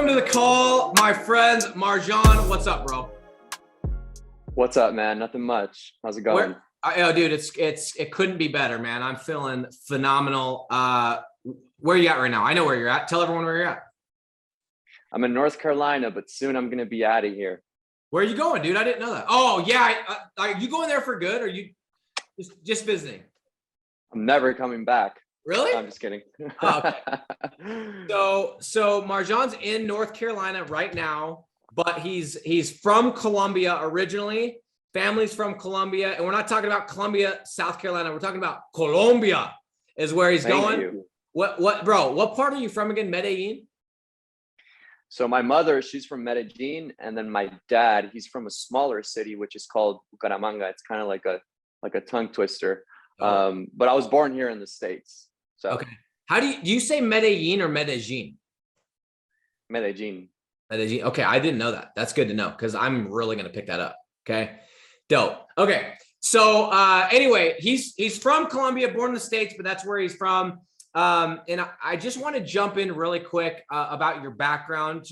Welcome to the call, my friend Marjohn. What's up, bro? What's up, man? Nothing much. How's it going? Oh, dude, it couldn't be better, man. I'm feeling phenomenal. Where are you at right now? I know where you're at. Tell everyone where you're at. I'm in North Carolina, but soon I'm gonna be out of here. Where are you going, dude? I didn't know that. Oh, yeah. Are you going there for good, or are you just visiting? I'm never coming back. Really? I'm just kidding. Oh, okay. So Marjohn's in North Carolina right now, but he's from Columbia originally. Family's from Columbia, and we're not talking about Columbia, South Carolina. We're talking about Colombia is where he's going. You. What, bro? What part are you from again? Medellin? So my mother, she's from Medellin, and then my dad, he's from a smaller city which is called Bucaramanga. It's kind of like a tongue twister. Oh. But I was born here in the States. So Okay. How do you say Medellin or Medellin? Medellin. Medellin. Okay, I didn't know that. That's good to know because I'm really gonna pick that up. Okay, dope. Okay, so anyway, he's from Colombia, born in the States, but that's where he's from. And I just want to jump in really quick about your background.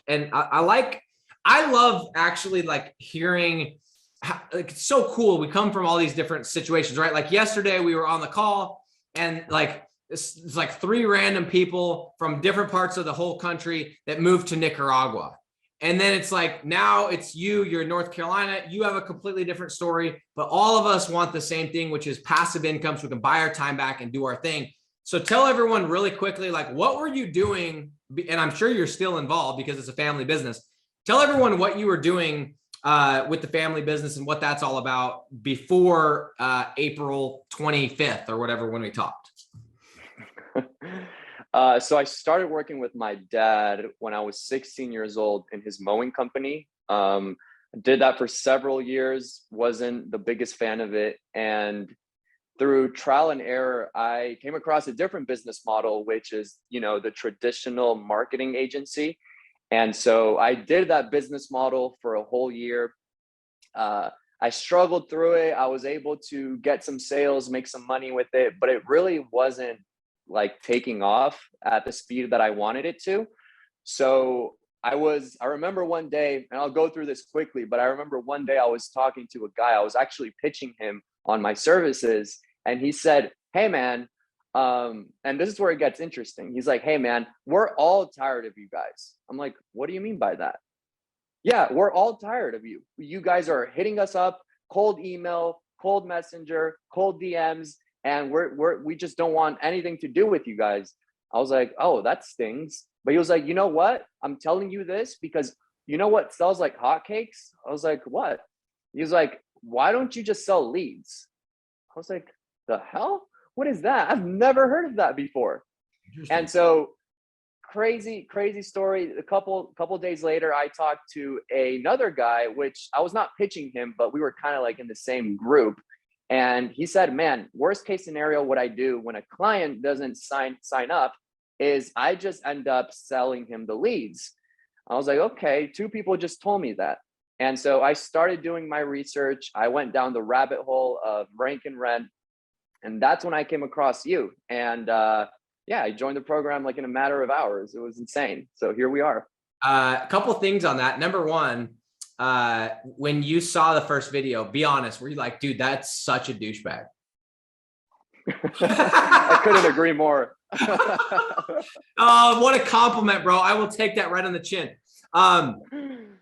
And I love actually like hearing. Like, it's so cool. We come from all these different situations, right? Like yesterday, we were on the call, and like it's like 3 random people from different parts of the whole country that moved to Nicaragua. And then it's like, now it's you're in North Carolina, you have a completely different story, but all of us want the same thing, which is passive income so we can buy our time back and do our thing. So tell everyone really quickly, like, what were you doing? And I'm sure you're still involved because it's a family business. Tell everyone what you were doing with the family business and what that's all about before April 25th or whatever, when we talked. So I started working with my dad when I was 16 years old in his mowing company. Did that for several years, wasn't the biggest fan of it. And through trial and error, I came across a different business model, which is, the traditional marketing agency. And so I did that business model for a whole year. I struggled through it. I was able to get some sales, make some money with it, but it really wasn't like taking off at the speed that I wanted it to. So I remember one day, and I'll go through this quickly, but I remember one day I was talking to a guy. I was actually pitching him on my services, and he said, "Hey man," and this is where it gets interesting. He's like, "Hey man, we're all tired of you guys." I'm like, "What do you mean by that?" "Yeah, we're all tired of you. You guys are hitting us up, cold email, cold messenger, cold DMs, and we just don't want anything to do with you guys." I was like, "Oh, that stings." But he was like, "You know what? I'm telling you this because you know what sells like hotcakes?" I was like, "What?" He was like, "Why don't you just sell leads?" I was like, "The hell? What is that? I've never heard of that before." And so crazy story. A couple days later, I talked to another guy, which I was not pitching him, but we were kind of like in the same group. And he said, "Man, worst case scenario, what I do when a client doesn't sign up is I just end up selling him the leads." I was like, "Okay, 2 people just told me that." And so I started doing my research. I went down the rabbit hole of rank and rent. And that's when I came across you. And yeah, I joined the program like in a matter of hours. It was insane. So here we are. A couple things on that. Number one, when you saw the first video, be honest, were you like, "Dude, that's such a douchebag"? I couldn't agree more. Oh, what a compliment, bro. I will take that right on the chin.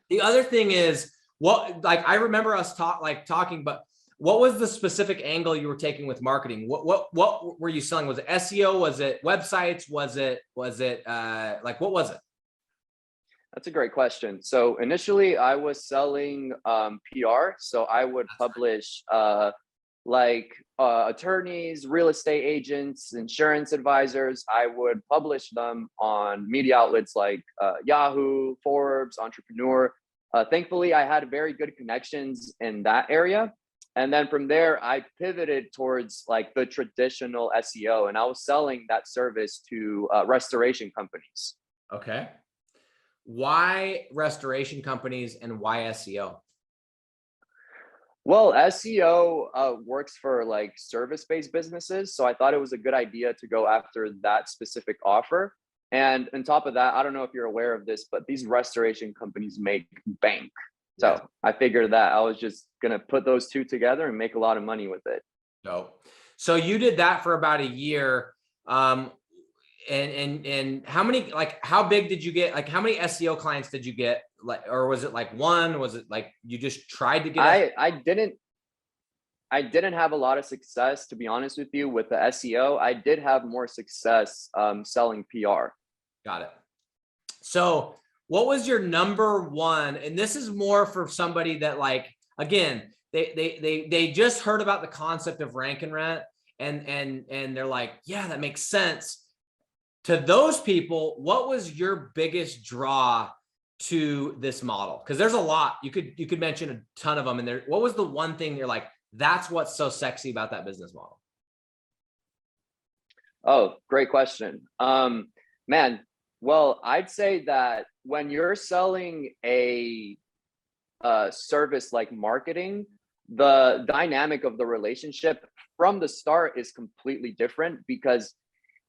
The other thing is, I remember us talking, but what was the specific angle you were taking with marketing? What were you selling? Was it SEO? Was it websites? Was it like, what was it? That's a great question. So initially I was selling PR. So I would publish attorneys, real estate agents, insurance advisors. I would publish them on media outlets like Yahoo, Forbes, Entrepreneur. Thankfully, I had very good connections in that area. And then from there, I pivoted towards like the traditional SEO, and I was selling that service to restoration companies. Okay. Why restoration companies and why SEO? Well, SEO works for like service-based businesses. So I thought it was a good idea to go after that specific offer. And on top of that, I don't know if you're aware of this, but these restoration companies make bank. Yes. So I figured that I was just gonna put those two together and make a lot of money with it. So you did that for about a year. And how many, like, how big did you get? Like, how many SEO clients did you get? Like, or was it like one? Was it like you just tried to get? I didn't have a lot of success, to be honest with you, with the SEO. I did have more success selling PR. Got it. So what was your number one? And this is more for somebody that, like, again, they just heard about the concept of rank and rent, and they're like, yeah, that makes sense. To those people, what was your biggest draw to this model? Because there's a lot. You could mention a ton of them. And there, what was the one thing you're like, that's what's so sexy about that business model? Oh, great question. Man, well, I'd say that when you're selling a service like marketing, the dynamic of the relationship from the start is completely different, because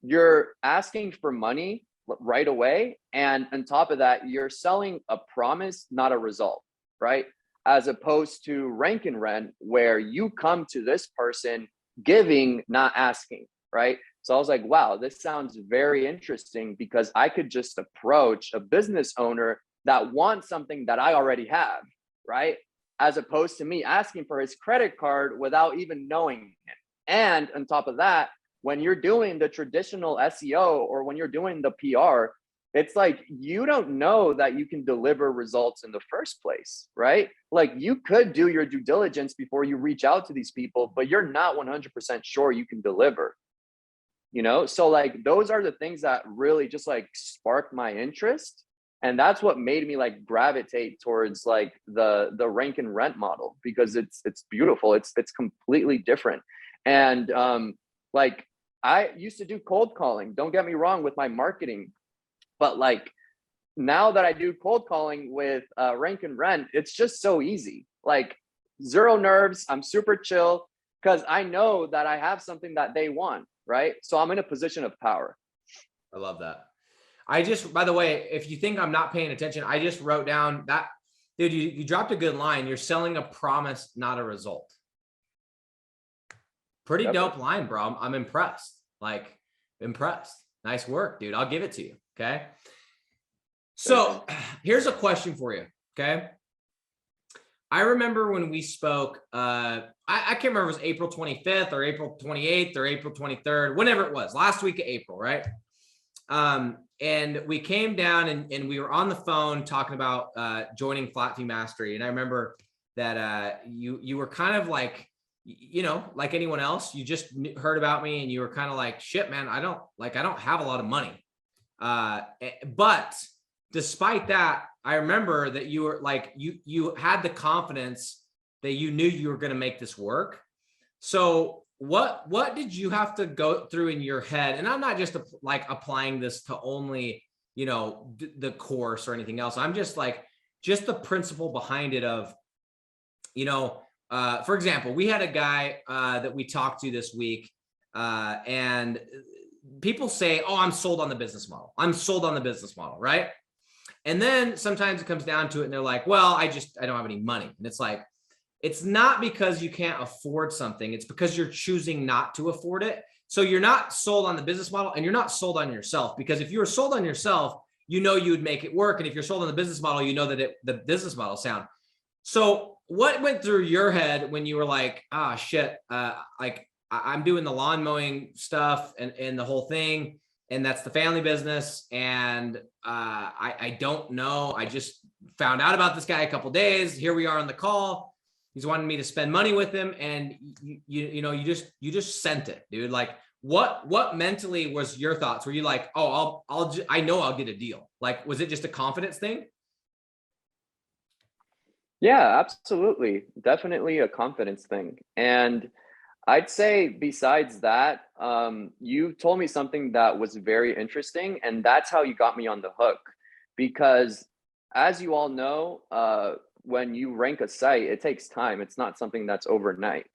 you're asking for money right away. And on top of that, you're selling a promise, not a result, right? As opposed to rank and rent, where you come to this person giving, not asking, right? So I was like, wow, this sounds very interesting, because I could just approach a business owner that wants something that I already have, right? As opposed to me asking for his credit card without even knowing him. And on top of that, when you're doing the traditional SEO or when you're doing the PR, it's like you don't know that you can deliver results in the first place, right? Like, you could do your due diligence before you reach out to these people, but you're not 100% sure you can deliver, you know? So like, those are the things that really just like sparked my interest. And that's what made me like gravitate towards like the rank and rent model, because it's beautiful. It's completely different. And like, I used to do cold calling, don't get me wrong, with my marketing, but like, now that I do cold calling with rank and rent, it's just so easy. Like, zero nerves. I'm super chill, because I know that I have something that they want, right? So I'm in a position of power. I love that. I just, by the way, if you think I'm not paying attention, I just wrote down that, dude, you dropped a good line. You're selling a promise, not a result. Pretty dope line, bro. I'm impressed. Like, impressed. Nice work, dude. I'll give it to you. Okay. So here's a question for you. Okay. I remember when we spoke, I can't remember if it was April 25th or April 28th or April 23rd, whenever it was, last week of April, right? And we came down and we were on the phone talking about joining Flat Fee Mastery. And I remember that you were kind of like, you know, like anyone else, you just heard about me and you were kind of like, shit, man, I don't have a lot of money. But despite that, I remember that you were like, you had the confidence that you knew you were going to make this work. So what did you have to go through in your head? And I'm not just like applying this to only, you know, the course or anything else. I'm just like, just the principle behind it of, you know, for example, we had a guy that we talked to this week, and people say, oh, I'm sold on the business model. I'm sold on the business model, right? And then sometimes it comes down to it and they're like, well, I don't have any money. And it's like, it's not because you can't afford something. It's because you're choosing not to afford it. So you're not sold on the business model and you're not sold on yourself, because if you were sold on yourself, you know, you would make it work. And if you're sold on the business model, you know that the business model is sound. So what went through your head when you were like, ah, shit, like I'm doing the lawn mowing stuff and the whole thing, and that's the family business. And I don't know. I just found out about this guy a couple days. Here we are on the call. He's wanting me to spend money with him, and you know, you just sent it, dude. Like, what mentally was your thoughts? Were you like, oh, I know I'll get a deal? Like, was it just a confidence thing? Yeah, absolutely. Definitely a confidence thing. And I'd say besides that, you told me something that was very interesting, and that's how you got me on the hook. Because as you all know, when you rank a site, it takes time. It's not something that's overnight.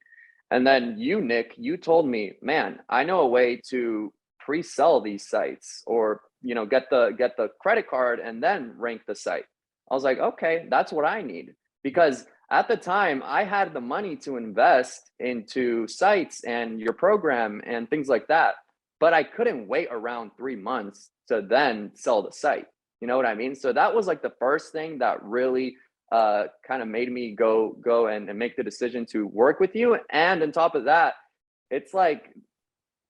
And then you, Nick, you told me, man, I know a way to pre-sell these sites, or, get the credit card and then rank the site. I was like, okay, that's what I need. Because at the time I had the money to invest into sites and your program and things like that, but I couldn't wait around 3 months to then sell the site. You know what I mean? So that was like the first thing that really kind of made me go and make the decision to work with you. And on top of that, it's like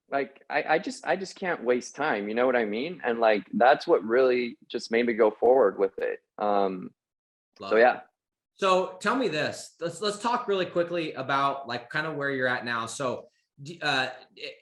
I just can't waste time. You know what I mean? And like that's what really just made me go forward with it. So yeah. So tell me this. Let's talk really quickly about like kind of where you're at now. So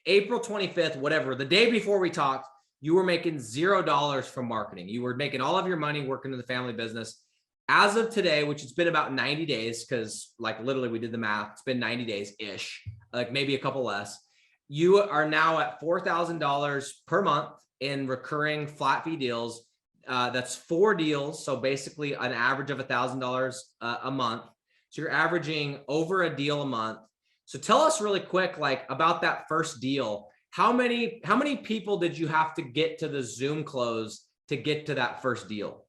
April 25th, whatever, the day before we talked, you were making $0 from marketing. You were making all of your money working in the family business. As of today, which it's been about 90 days, because like literally we did the math, it's been 90 days ish, like maybe a couple less. You are now at $4,000 per month in recurring flat fee deals. That's 4 deals. So basically an average of $1,000 a month. So you're averaging over a deal a month. So tell us really quick, like about that first deal. How many people did you have to get to the Zoom close to get to that first deal?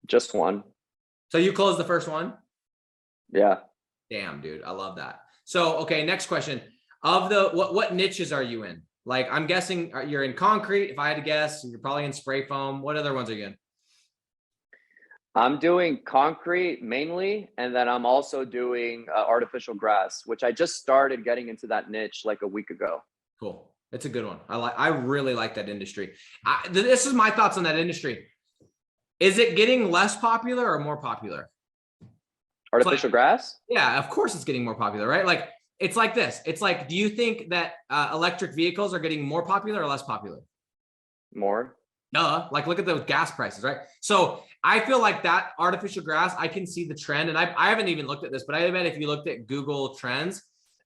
Just one. So you closed the first one? Yeah. Damn, dude. I love that. So, okay. Next question. Of the, what niches are you in? Like, I'm guessing you're in concrete. If I had to guess, you're probably in spray foam. What other ones are you in? I'm doing concrete mainly, and then I'm also doing artificial grass, which I just started getting into that niche like a week ago. Cool. It's a good one. I really like that industry. This is my thoughts on that industry. Is it getting less popular or more popular? Artificial grass? Yeah, of course it's getting more popular, right? Like, it's like this. It's like, do you think that electric vehicles are getting more popular or less popular? More. Duh. Like, look at those gas prices, right? So I feel like that artificial grass, I can see the trend. And I haven't even looked at this, but I bet if you looked at Google Trends,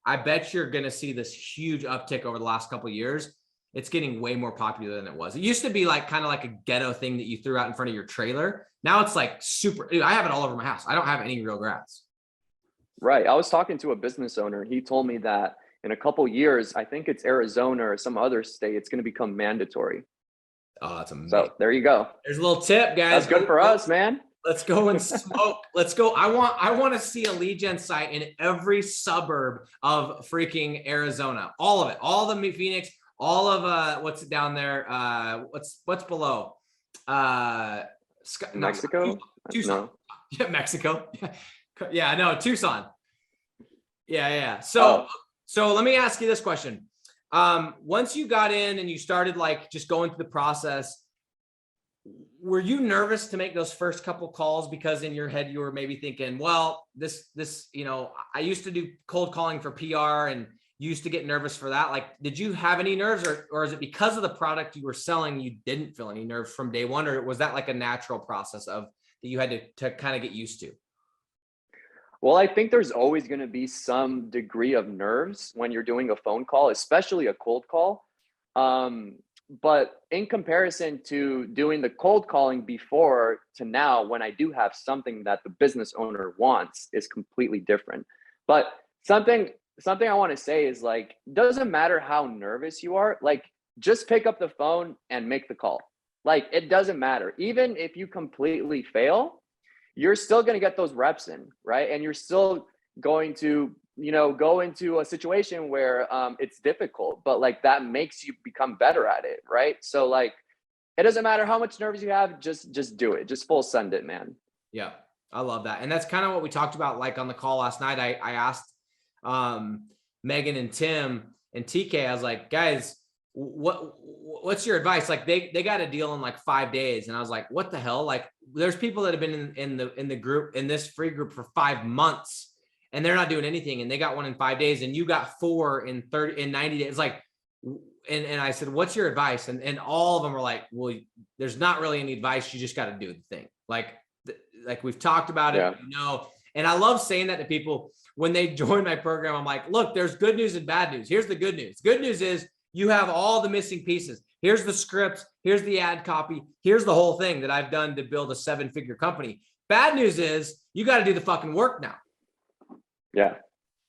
I bet you're going to see this huge uptick over the last couple of years. It's getting way more popular than it was. It used to be like kind of like a ghetto thing that you threw out in front of your trailer. Now it's like super, dude, I have it all over my house. I don't have any real grass. Right. I was talking to a business owner. He told me that in a couple years, I think it's Arizona or some other state, it's going to become mandatory. Oh, that's amazing. So there you go. There's a little tip, guys. That's good for us, man. Let's go and smoke. Let's go. I want to see a lead gen site in every suburb of freaking Arizona. All of it. All the Phoenix, all of what's down there? What's below? Mexico? Tucson. No. Yeah, Mexico. Yeah, no, Tucson. Yeah. So let me ask you this question. Once you got in and you started like just going through the process, were you nervous to make those first couple calls because in your head you were maybe thinking, well, this, I used to do cold calling for PR and used to get nervous for that. Like, did you have any nerves or is it because of the product you were selling, you didn't feel any nerves from day one? Or was that like a natural process that you had to kind of get used to? Well, I think there's always going to be some degree of nerves when you're doing a phone call, especially a cold call. But in comparison to doing the cold calling before to now, when I do have something that the business owner wants, is completely different. But something I want to say is like, doesn't matter how nervous you are, like just pick up the phone and make the call. Like, it doesn't matter. Even if you completely fail, you're still going to get those reps in, right? And you're still going to, go into a situation where it's difficult, but like that makes you become better at it, right? So like, it doesn't matter how much nerves you have, just do it. Just full send it, man. Yeah, I love that. And that's kind of what we talked about, like on the call last night. I asked Megan and Tim and TK, I was like, guys, what's your advice? Like they got a deal in like 5 days. And I was like, what the hell? Like there's people that have been in the group, in this free group for 5 months and they're not doing anything. And they got one in 5 days and you got 4 in 90 days. Like, and I said, what's your advice? And all of them are like, well, there's not really any advice. You just got to do the thing. Like we've talked about it, and I love saying that to people when they join my program. I'm like, look, there's good news and bad news. Here's the good news. Good news is you have all the missing pieces. Here's the scripts. Here's the ad copy. Here's the whole thing that I've done to build a 7-figure company. Bad news is you got to do the fucking work now. Yeah.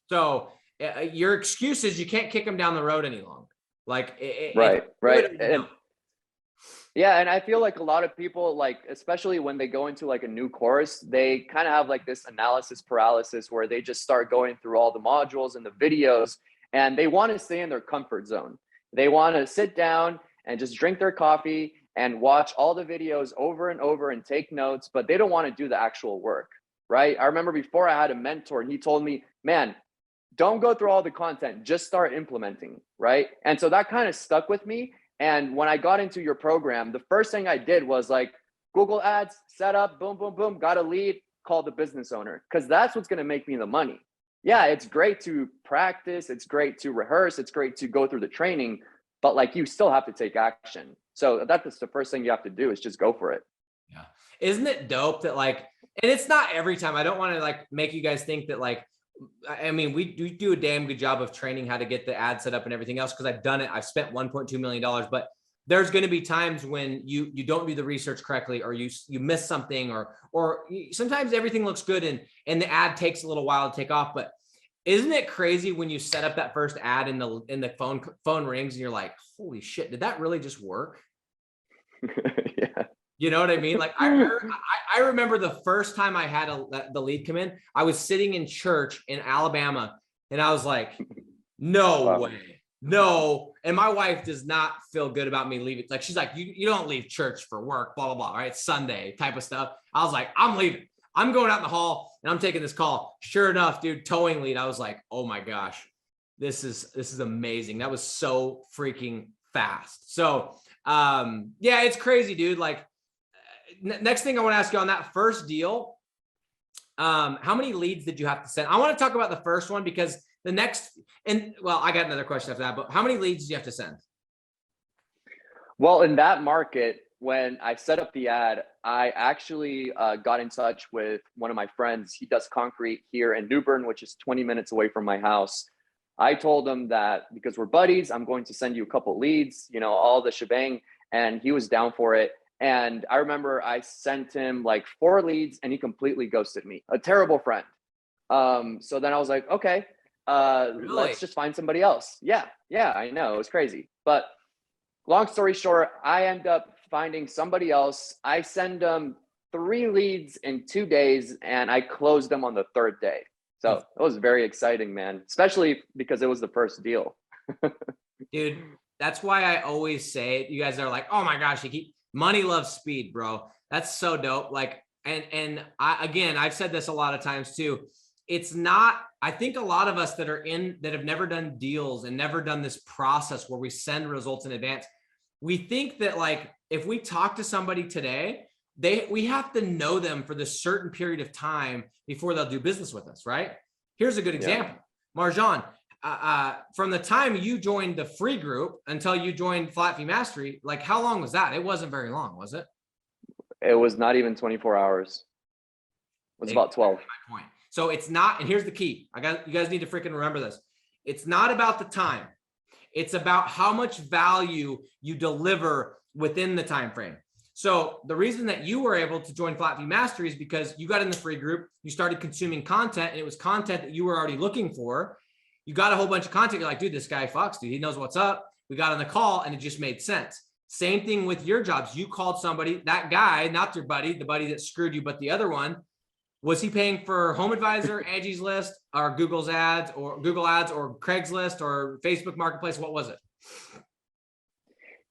So your excuse is you can't kick them down the road any longer. Like, Right. Right. know. Yeah, and I feel like a lot of people, like, especially when they go into like a new course, they kind of have like this analysis paralysis where they just start going through all the modules and the videos, and they want to stay in their comfort zone. They want to sit down and just drink their coffee and watch all the videos over and over and take notes, but they don't want to do the actual work, right? I remember before I had a mentor and he told me, man, don't go through all the content, just start implementing, right? And so that kind of stuck with me. And when I got into your program, the first thing I did was like Google Ads, set up, boom, boom, boom, got a lead, call the business owner, because that's what's going to make me the money. Yeah, it's great to practice, it's great to rehearse, it's great to go through the training, but like you still have to take action. So that's the first thing you have to do is just go for it. Yeah. Isn't it dope that like, and it's not every time, I don't want to like make you guys think that like, I mean, we do a damn good job of training how to get the ad set up and everything else, because I've done it. I've spent $1.2 million, but there's going to be times when you don't do the research correctly, or you miss something, or sometimes everything looks good and the ad takes a little while to take off. But isn't it crazy when you set up that first ad and the phone rings and you're like, holy shit, did that really just work? Yeah. You know what I mean? Like I remember the first time I had the lead come in, I was sitting in church in Alabama and I was like, no way, no. And my wife does not feel good about me leaving. Like, she's like, you don't leave church for work, blah, blah, blah, right? Sunday type of stuff. I was like, I'm leaving. I'm going out in the hall and I'm taking this call. Sure enough, dude, towing lead. I was like, oh my gosh, this is amazing. That was so freaking fast. So yeah, it's crazy, dude. Like, next thing I want to ask you on that first deal, how many leads did you have to send? I want to talk about the first one because the next, and well, I got another question after that, but how many leads do you have to send? Well, in that market, when I set up the ad, I actually got in touch with one of my friends. He does concrete here in New Bern, which is 20 minutes away from my house. I told him that because we're buddies, I'm going to send you a couple leads, you know, all the shebang. And he was down for it. And I remember I sent him like 4 leads and he completely ghosted me. A terrible friend. So then I was like, okay, Really? let's just find somebody else. Yeah, I know. It was crazy. But long story short, I end up finding somebody else. I send them 3 leads in 2 days and I closed them on the 3rd day. So it was very exciting, man, especially because it was the first deal. Dude, that's why I always say it. You guys are like, oh my gosh, money loves speed, bro. That's so dope. Like, and I've said this a lot of times too. It's not, I think a lot of us that have never done deals and never done this process where we send results in advance, we think that like, if we talk to somebody today, we have to know them for this certain period of time before they'll do business with us, right? Here's a good example. Yeah. Marjohn, from the time you joined the free group until you joined Flat Fee Mastery, like how long was that? It wasn't very long, was it? It was not even 24 hours. It was about 12. My point. So it's not, and here's the key. You guys need to freaking remember this. It's not about the time. It's about how much value you deliver within the time frame. So the reason that you were able to join Flat Fee Mastery is because you got in the free group, you started consuming content, and it was content that you were already looking for. You got a whole bunch of content. You're like, dude, this guy fucks, dude. He knows what's up. We got on the call and it just made sense. Same thing with your jobs. You called somebody, that guy, not your buddy, the buddy that screwed you, but the other one. Was he paying for Home Advisor, Angie's List, or Google Ads, or Craigslist, or Facebook Marketplace? What was it?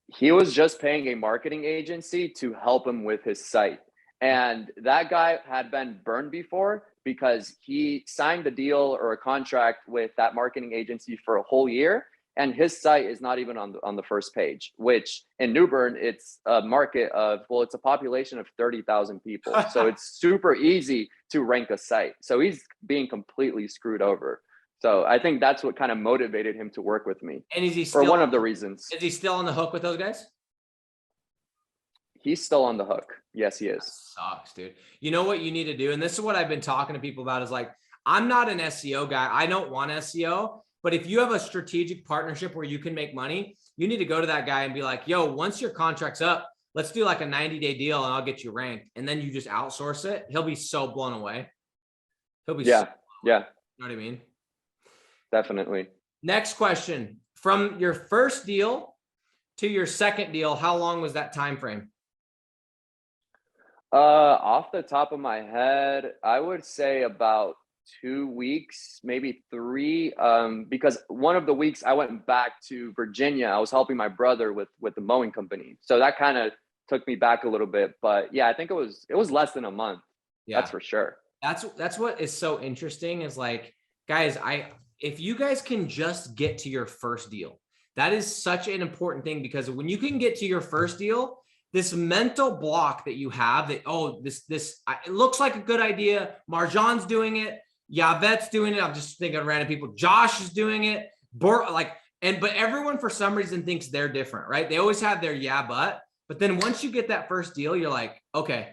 He was just paying a marketing agency to help him with his site. And that guy had been burned before because he signed a deal or a contract with that marketing agency for a whole year. And his site is not even on the first page, which in New Bern, it's a market of, well, it's a population of 30,000 people. So it's super easy to rank a site. So he's being completely screwed over. So I think that's what kind of motivated him to work with me. And is he still, for one of the reasons. Is he still on the hook with those guys? He's still on the hook. Yes, he is. That sucks, dude. You know what you need to do? And this is what I've been talking to people about is like, I'm not an SEO guy. I don't want SEO. But if you have a strategic partnership where you can make money, you need to go to that guy and be like, yo, once your contract's up, let's do like a 90-day deal and I'll get you ranked. And then you just outsource it. He'll be so blown away. He'll be yeah. You know what I mean? Definitely. Next question. from your first deal to your second deal, how long was that time frame? Off the top of my head, I would say about 2 weeks, maybe three. Because one of the weeks I went back to Virginia, I was helping my brother with the mowing company, so that kind of took me back a little bit. But yeah, I think it was less than a month. Yeah. That's for sure. That's what is so interesting is like, guys, if you guys can just get to your first deal, that is such an important thing, because when you can get to your first deal, this mental block that you have that, oh, this it looks like a good idea. Marjohn's doing it. Yavet's doing it. I'm just thinking of random people. Josh is doing it. But everyone for some reason thinks they're different, right? They always have their but then once you get that first deal, you're like, okay,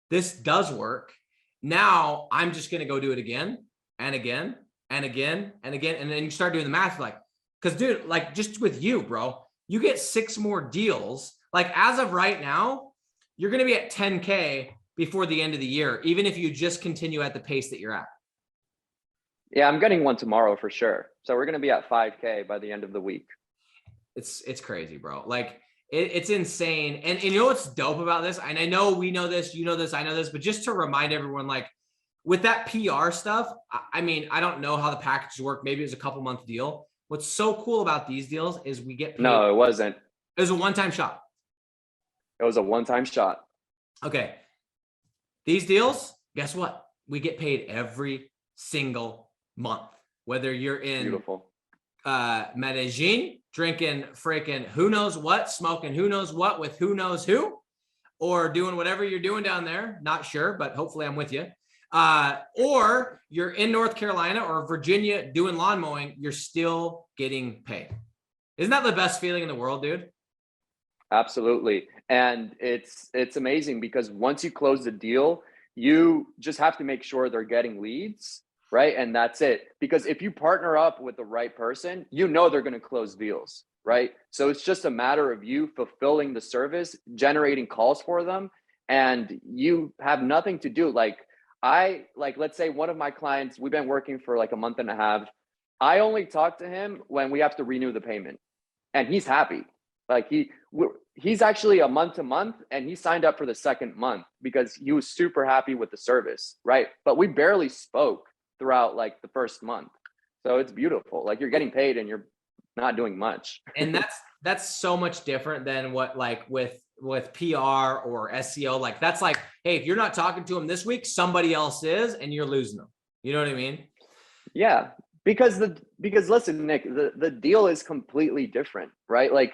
this does work. Now I'm just going to go do it again and again and again and again. And then you start doing the math, like, because dude, like just with you, bro, you get 6 more deals. Like as of right now, you're going to be at 10K before the end of the year, even if you just continue at the pace that you're at. Yeah, I'm getting one tomorrow for sure. So we're going to be at 5K by the end of the week. It's crazy, bro. Like it's insane. And you know what's dope about this? And I know we know this, you know this, I know this, but just to remind everyone, like with that PR stuff, I mean, I don't know how the packages work. Maybe it was a couple month deal. What's so cool about these deals is we get paid. No, it wasn't. It was a one-time shot. It was a one-time shot. Okay. These deals, guess what? We get paid every single month, whether you're in Beautiful. Medellin, drinking freaking who knows what, smoking who knows what with who knows who, or doing whatever you're doing down there. Not sure, but hopefully I'm with you. Or you're in North Carolina or Virginia doing lawn mowing, you're still getting paid. Isn't that the best feeling in the world, dude? Absolutely. And it's amazing because once you close the deal, you just have to make sure they're getting leads, right? And that's it. Because if you partner up with the right person, you know they're going to close deals, right? So it's just a matter of you fulfilling the service, generating calls for them, and you have nothing to do. Like let's say one of my clients, we've been working for like a month and a half. I only talk to him when we have to renew the payment, and he's happy. Like he's actually a month to month, and he signed up for the second month because he was super happy with the service, right? But we barely spoke throughout like the first month. So it's beautiful. Like you're getting paid and you're not doing much. And that's so much different than what like with PR or SEO. Like that's like, hey, if you're not talking to them this week, somebody else is, and you're losing them. You know what I mean? Yeah. Because listen, Nick, the deal is completely different, right? Like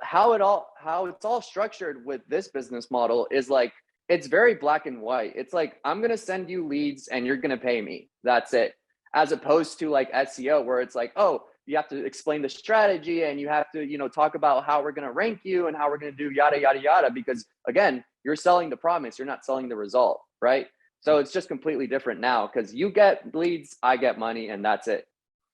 how it's all structured with this business model is like, it's very black and white. It's like, I'm going to send you leads and you're going to pay me. That's it. As opposed to like SEO, where it's like, oh, you have to explain the strategy and you have to, talk about how we're going to rank you and how we're going to do yada, yada, yada. Because again, you're selling the promise. You're not selling the result, right? So it's just completely different now because you get leads, I get money, and that's it.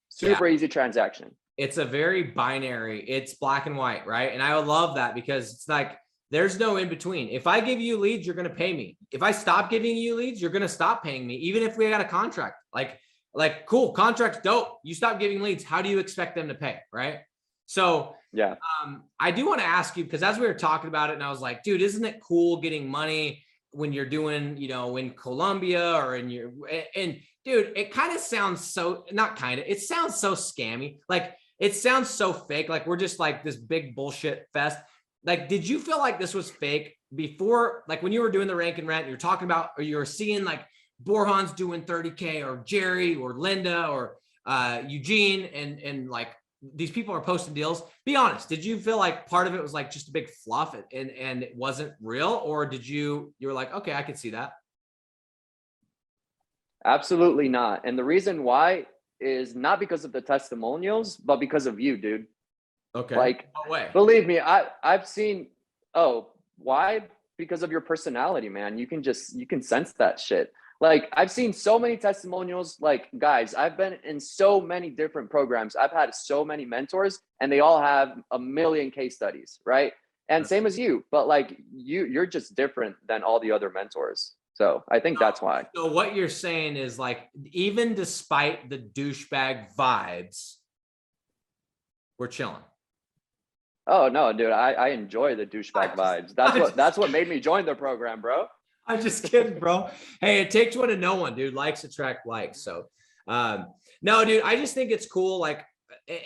Super easy transaction. It's a very binary. It's black and white, right? And I would love that because it's like, there's no in between. If I give you leads, you're going to pay me. If I stop giving you leads, you're going to stop paying me. Even if we got a contract, like cool, contract's dope. You stop giving leads. How do you expect them to pay? Right. So yeah, I do want to ask you, because as we were talking about it and I was like, dude, isn't it cool getting money when you're doing, in Colombia or and dude, it kind of sounds so, not kind of, it sounds so scammy. Like it sounds so fake. Like we're just like this big bullshit fest. Like, did you feel like this was fake before, like when you were doing the rank and rent, you're talking about, or you're seeing like Borjan's doing 30K or Jerry or Linda or Eugene and like these people are posting deals? Be honest. Did you feel like part of it was like just a big fluff and it wasn't real? Or you were like, okay, I could see that? Absolutely not. And the reason why is not because of the testimonials, but because of you, dude. Okay. Like, no way. Believe me, I've seen, why? Because of your personality, man. You can sense that shit. Like I've seen so many testimonials, like guys, I've been in so many different programs. I've had so many mentors and they all have a million case studies, right? And same as you, but like you're just different than all the other mentors. So I think that's why. So what you're saying is like, even despite the douchebag vibes, We're chilling. Oh no, dude, I enjoy the douchebag vibes. That's what made me join the program, bro. I'm just kidding, bro. Hey, it takes one to know one, dude. Likes attract likes. So, no, dude, I just think it's cool. Like,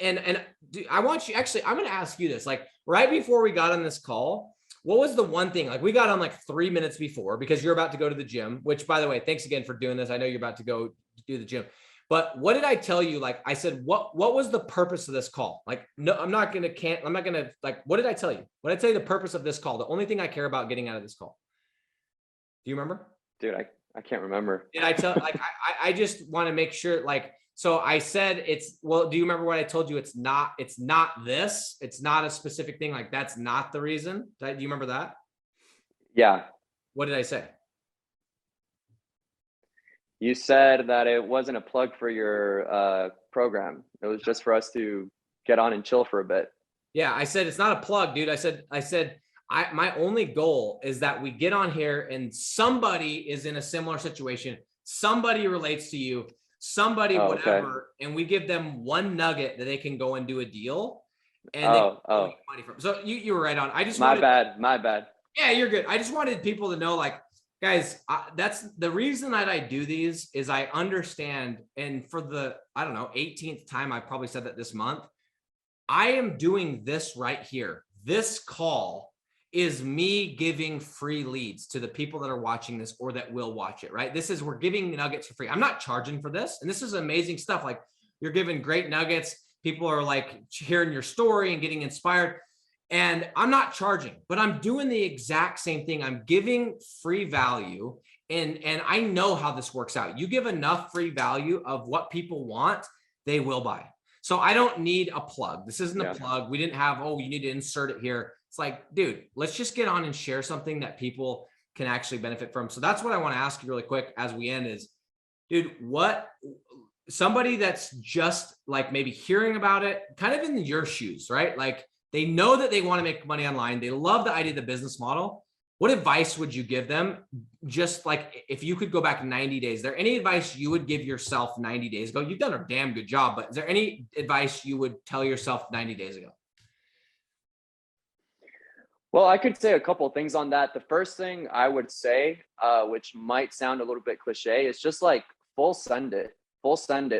and dude, I want you, actually, I'm going to ask you this, like right before we got on this call, what was the one thing, like we got on like 3 minutes before, because you're about to go to the gym, which by the way, thanks again for doing this. I know you're about to go do the gym, but what did I tell you? Like I said, what was the purpose of this call? Like, no, I'm not going to like, what did I tell you? What did I tell you the purpose of this call? The only thing I care about getting out of this call. Do you remember? Dude, I can't remember. Did I tell, like, I just want to make sure, like, so I said well, do you remember what I told you? It's not this, it's not a specific thing. Like, that's not the reason. Do you remember that? Yeah. What did I say? You said that it wasn't a plug for your program. It was just for us to get on and chill for a bit. Yeah, I said, it's not a plug, dude. I said, my only goal is that we get on here and somebody is in a similar situation. Somebody relates to you, somebody, whatever. Okay. And we give them one nugget that they can go and do a deal. And they can make money from. So you were right on. I just my bad. Yeah, you're good. I just wanted people to know, like, guys, that's the reason that I do these is I understand. And for the, I don't know, 18th time, I probably said that this month, I am doing this right here. This call is me giving free leads to the people that are watching this or that will watch it, right? We're giving nuggets for free. I'm not charging for this. And this is amazing stuff. Like, you're giving great nuggets. People are like hearing your story and getting inspired. And I'm not charging, but I'm doing the exact same thing. I'm giving free value. And I know how this works out. You give enough free value of what people want, they will buy. So I don't need a plug. This isn't a plug. We didn't have, you need to insert it here. It's like, dude, let's just get on and share something that people can actually benefit from. So that's what I want to ask you really quick as we end is, dude, somebody that's just like maybe hearing about it, kind of in your shoes, right? Like, they know that they want to make money online. They love the idea of the business model. What advice would you give them? Just like, if you could go back 90 days, is there any advice you would give yourself 90 days ago? You've done a damn good job, but is there any advice you would tell yourself 90 days ago? Well, I could say a couple of things on that. The first thing I would say, which might sound a little bit cliche, is just like full send it.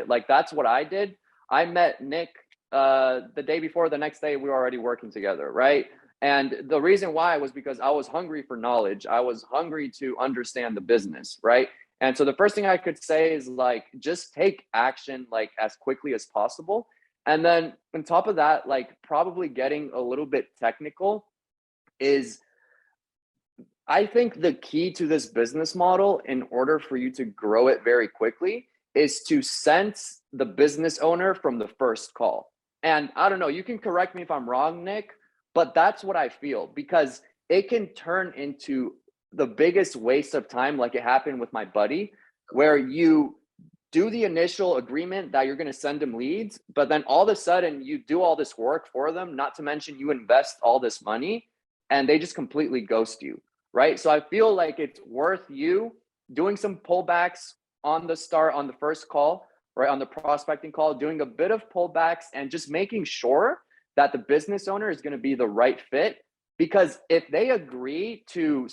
Like, that's what I did. I met Nick the day before. The next day we were already working together, right? And the reason why was because I was hungry for knowledge. I was hungry to understand the business, right? And so the first thing I could say is, like, just take action, like, as quickly as possible. And then on top of that, like, probably getting a little bit technical is, I think the key to this business model, in order for you to grow it very quickly, is to sense the business owner from the first call. And I don't know, you can correct me if I'm wrong, Nick, but that's what I feel, because it can turn into the biggest waste of time, like it happened with my buddy, where you do the initial agreement that you're going to send them leads, but then all of a sudden you do all this work for them, not to mention you invest all this money, and they just completely ghost you, right? So I feel like it's worth you doing some pullbacks on the start, on the first call, right, on the prospecting call, doing a bit of pullbacks and just making sure that the business owner is going to be the right fit. Because if they agree to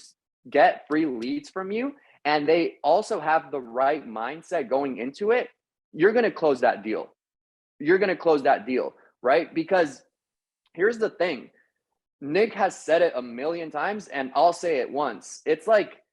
get free leads from you and they also have the right mindset going into it, you're going to close that deal. Right? Because here's the thing. Nick has said it a million times, and I'll say it once. It's like,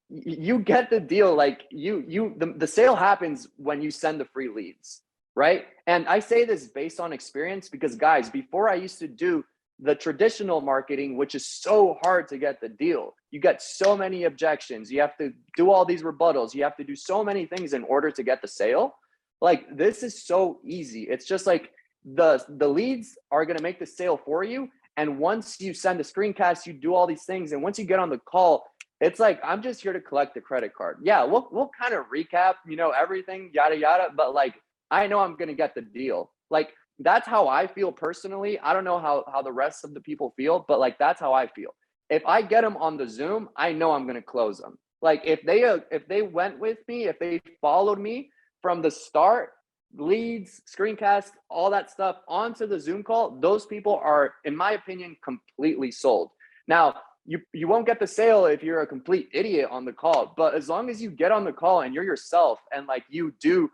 you get the deal. Like, the sale happens when you send the free leads, right? And I say this based on experience, because guys, before I used to do the traditional marketing, which is so hard to get the deal, you get so many objections, you have to do all these rebuttals, you have to do so many things in order to get the sale. Like, this is so easy. It's just like the leads are going to make the sale for you. And once you send the screencast, you do all these things. And once you get on the call, it's like, I'm just here to collect the credit card. Yeah, we'll kind of recap, everything, yada, yada. But like, I know I'm going to get the deal. Like, that's how I feel personally. I don't know how the rest of the people feel, but like, that's how I feel. If I get them on the Zoom, I know I'm going to close them. Like, if they went with me, if they followed me from the start, leads, screencasts, all that stuff onto the Zoom call, those people are, in my opinion, completely sold. Now, you won't get the sale if you're a complete idiot on the call, but as long as you get on the call and you're yourself and like you do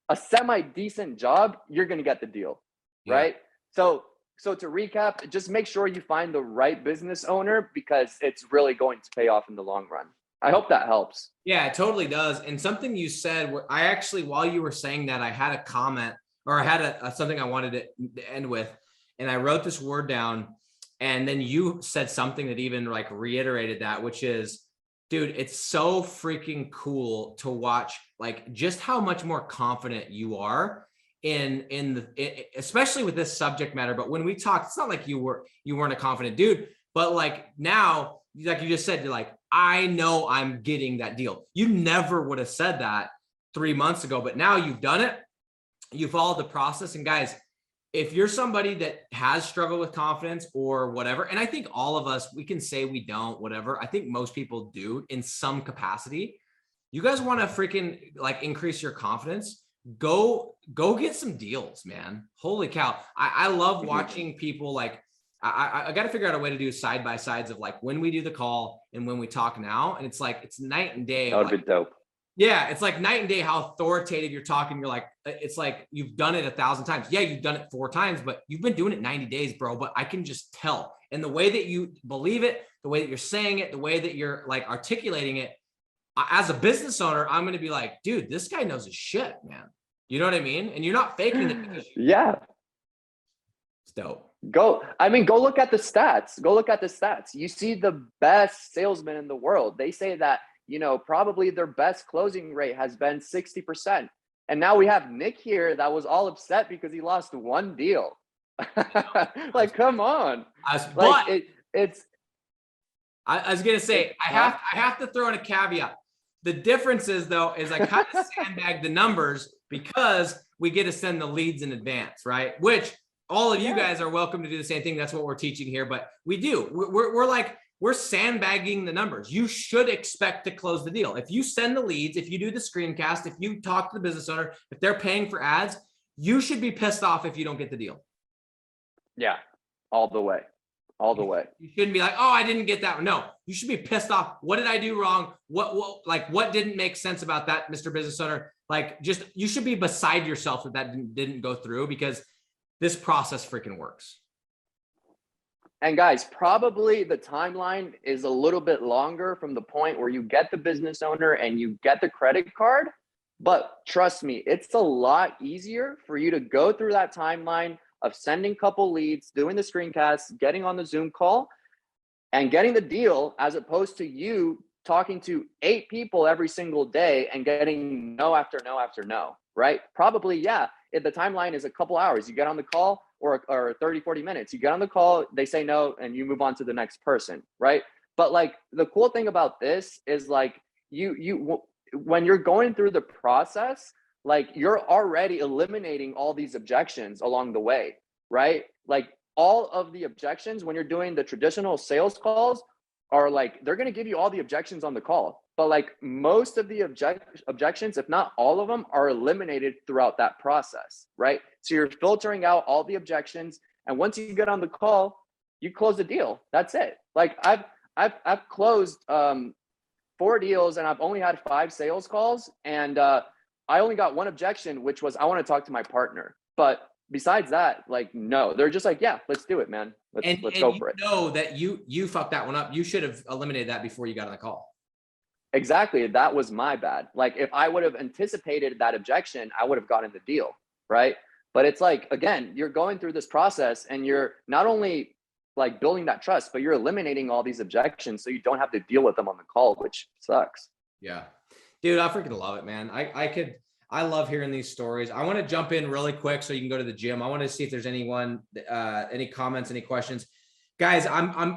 a semi-decent job, you're going to get the deal, right? So to recap, just make sure you find the right business owner because it's really going to pay off in the long run. I hope that helps. Yeah, it totally does. And something you said, where I actually, while you were saying that, I had a comment, or I had something I wanted to end with, and I wrote this word down, and then you said something that even like reiterated that, which is, dude, it's so freaking cool to watch, like just how much more confident you are especially with this subject matter. But when we talked, it's not like you weren't a confident dude, but like now, like you just said, you're like, I know I'm getting that deal. You never would have said that 3 months ago, but now you've done it. You followed the process. And guys, if you're somebody that has struggled with confidence or whatever, and I think all of us, we can say we don't, whatever. I think most people do in some capacity. You guys want to freaking like increase your confidence? Go get some deals, man. Holy cow. I love watching people like, I got to figure out a way to do side by sides of like when we do the call and when we talk now. And it's like, it's night and day. That would be dope. Yeah. It's like night and day, how authoritative you're talking. You're like, it's like, you've done it 1,000 times. Yeah. You've done it 4 times, but you've been doing it 90 days, bro. But I can just tell. And the way that you believe it, the way that you're saying it, the way that you're like articulating it, as a business owner, I'm going to be like, dude, this guy knows his shit, man. You know what I mean? And you're not faking it. Yeah. It's dope. Go look at the stats. You see the best salesmen in the world. They say that, probably their best closing rate has been 60%. And now we have Nick here that was all upset because he lost 1 deal. Like, come on. I was going to say, I have to throw in a caveat. The difference is though, is I kind of sandbag the numbers because we get to send the leads in advance, right? Which all of you guys are welcome to do the same thing. That's what we're teaching here, but we do. We're sandbagging the numbers. You should expect to close the deal. If you send the leads, if you do the screencast, if you talk to the business owner, if they're paying for ads, you should be pissed off if you don't get the deal. Yeah, all the way. You shouldn't be like, oh, I didn't get that one. No, you should be pissed off. What did I do wrong? What didn't make sense about that, Mr. Business Owner? Like, just, you should be beside yourself that didn't go through, because this process freaking works. And guys, probably the timeline is a little bit longer from the point where you get the business owner and you get the credit card. But trust me, it's a lot easier for you to go through that timeline of sending a couple leads, doing the screencasts, getting on the Zoom call, and getting the deal, as opposed to you talking to 8 people every single day and getting no after no after no, right? Probably, yeah, if the timeline is a couple hours, you get on the call, or 30, 40 minutes, you get on the call, they say no, and you move on to the next person, right? But like, the cool thing about this is like, when you're going through the process, like, you're already eliminating all these objections along the way, right? Like, all of the objections when you're doing the traditional sales calls are like, they're going to give you all the objections on the call, but like most of the objections, if not all of them, are eliminated throughout that process, right? So you're filtering out all the objections, and once you get on the call, you close the deal. That's it. Like, I've closed 4 deals, and I've only had 5 sales calls, and I only got 1 objection, which was, I want to talk to my partner. But besides that, like, no, they're just like, yeah, let's do it, man. Let's go for it. Know that you fucked that one up. You should have eliminated that before you got on the call. Exactly. That was my bad. Like, if I would have anticipated that objection, I would have gotten the deal, right? But it's like, again, you're going through this process and you're not only like building that trust, but you're eliminating all these objections so you don't have to deal with them on the call, which sucks. Yeah. Dude, I freaking love it, man. I love hearing these stories. I want to jump in really quick so you can go to the gym. I want to see if there's anyone, any comments, any questions. Guys,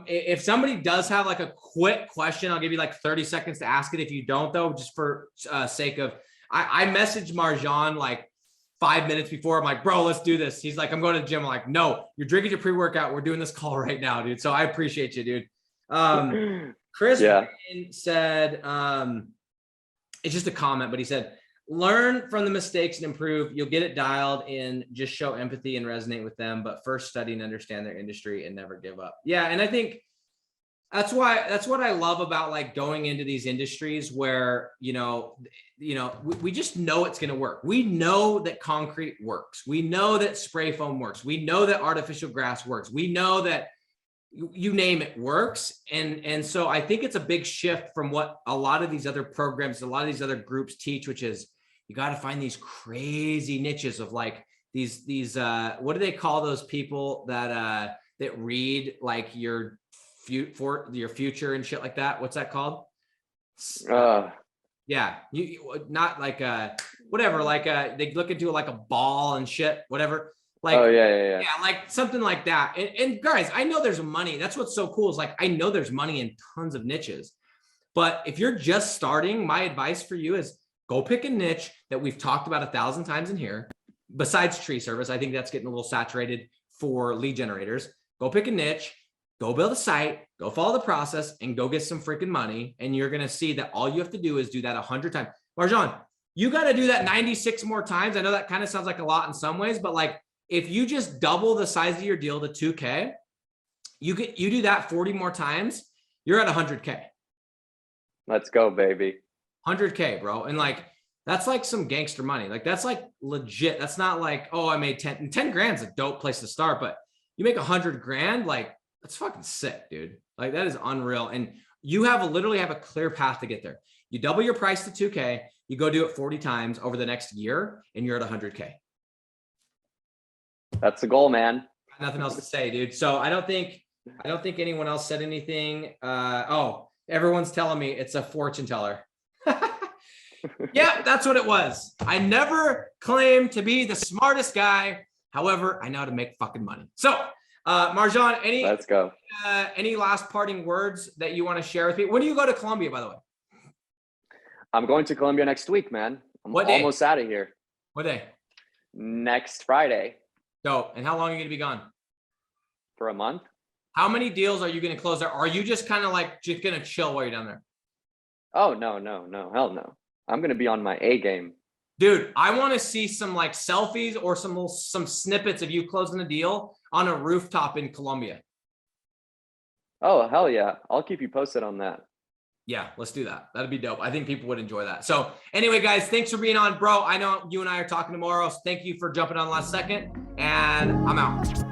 if somebody does have like a quick question, I'll give you like 30 seconds to ask it. If you don't though, just for sake of, I messaged Marjohn like 5 minutes before. I'm like, bro, let's do this. He's like, I'm going to the gym. I'm like, no, you're drinking your pre-workout. We're doing this call right now, dude. So I appreciate you, dude. Chris said, it's just a comment, but he said, learn from the mistakes and improve. You'll get it dialed in. Just show empathy and resonate with them, but first study and understand their industry and never give up. Yeah. And I think that's what I love about like going into these industries where, we just know it's going to work. We know that concrete works. We know that spray foam works. We know that artificial grass works. We know that you name it works. And so I think it's a big shift from what a lot of these other programs, a lot of these other groups teach, which is you got to find these crazy niches of like these what do they call those people that read like your future and shit like that? What's that called? Yeah, you not like whatever, like they look into like a ball and shit, whatever. Like, oh yeah, like something like that. And guys, I know there's money. That's what's so cool is like I know there's money in tons of niches. But if you're just starting, my advice for you is go pick a niche that we've talked about 1,000 times in here. Besides tree service, I think that's getting a little saturated for lead generators. Go pick a niche, go build a site, go follow the process, and go get some freaking money. And you're gonna see that all you have to do is do that 100 times. Marjohn, you got to do that 96 more times. I know that kind of sounds like a lot in some ways, but like if you just double the size of your deal to 2K, you do that 40 more times, you're at 100K. Let's go, baby. 100K, bro. And like, that's like some gangster money. Like that's like legit. That's not like, oh, I made 10 grand's a dope place to start, but you make 100 grand, like that's fucking sick, dude. Like that is unreal. And you literally have a clear path to get there. You double your price to 2K, you go do it 40 times over the next year and you're at 100K. That's the goal, man. Nothing else to say, dude. So I don't think anyone else said anything. Everyone's telling me it's a fortune teller. Yeah, that's what it was. I never claimed to be the smartest guy. However, I know how to make fucking money. So, Marjohn, let's go. Any last parting words that you want to share with me? When do you go to Colombia, by the way? I'm going to Colombia next week, man. I'm almost out of here. What day? Next Friday. Dope. And how long are you going to be gone? For a month. How many deals are you going to close there? Are you just kind of like just going to chill while you're down there? Oh, no. Hell no. I'm going to be on my A game. Dude, I want to see some like selfies or some snippets of you closing a deal on a rooftop in Colombia. Oh, hell yeah. I'll keep you posted on that. Yeah, let's do that. That'd be dope. I think people would enjoy that. So anyway, guys, thanks for being on, bro. I know you and I are talking tomorrow. So thank you for jumping on last second, and I'm out.